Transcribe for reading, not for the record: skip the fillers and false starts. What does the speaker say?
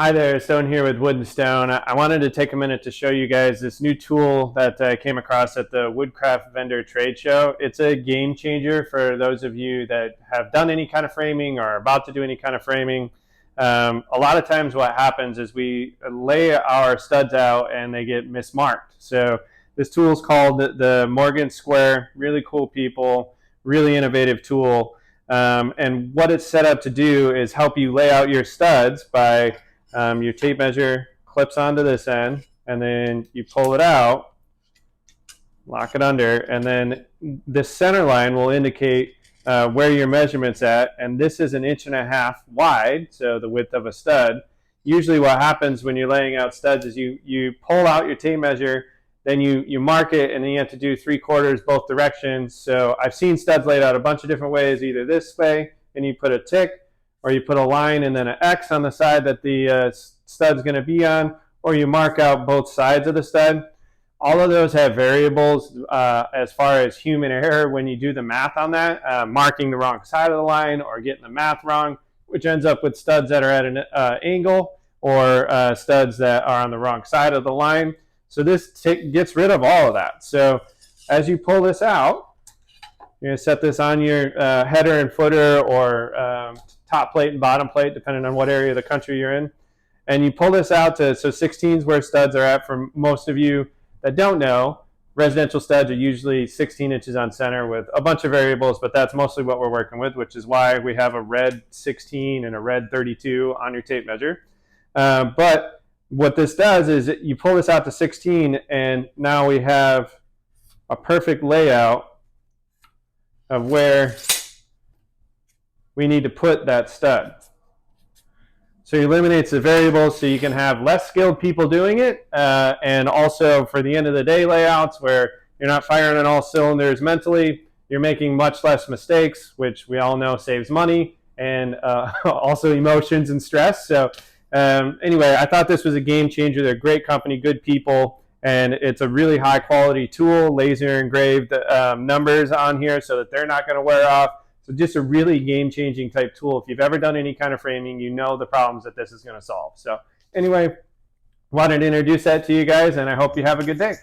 Hi there, Stone here with Wood and Stone. I wanted to take a minute to show you guys this new tool that I came across at the Woodcraft Vendor Trade Show. It's a game changer for those of you that have done any kind of framing or are about to do any kind of framing. A lot of times what happens is we lay our studs out and they get mismarked. So this tool is called the Morgan Square. Really cool people, really innovative tool. And what it's set up to do is help you lay out your studs by your tape measure clips onto this end, and then you pull it out, lock it under, and then this center line will indicate where your measurement's at, and this is 1.5 inches wide, so the width of a stud. Usually what happens when you're laying out studs is you pull out your tape measure, then you mark it, and then you have to do 3/4 both directions. So I've seen studs laid out a bunch of different ways, either this way, and you put a tick, or you put a line and then an X on the side that the stud's going to be on, or you mark out both sides of the stud. All of those have variables as far as human error when you do the math on that, marking the wrong side of the line or getting the math wrong, which ends up with studs that are at an angle or studs that are on the wrong side of the line. So this gets rid of all of that. So as you pull this out, you're going to set this on your header and footer or top plate and bottom plate, depending on what area of the country you're in. And you pull this out to, so 16 is where studs are at. For most of you that don't know, residential studs are usually 16 inches on center with a bunch of variables, but that's mostly what we're working with, which is why we have a red 16 and a red 32 on your tape measure. But what this does is you pull this out to 16, and now we have a perfect layout of where we need to put that stud. So it eliminates the variables so you can have less skilled people doing it, and also for the end of the day layouts where you're not firing on all cylinders mentally, you're making much less mistakes, which we all know saves money, and also emotions and stress. So anyway, I thought this was a game changer. They're a great company, good people, and it's a really high quality tool, laser engraved numbers on here so that they're not going to wear off. So just a really game-changing type tool. If you've ever done any kind of framing, you know the problems that this is going to solve. So anyway, wanted to introduce that to you guys, and I hope you have a good day.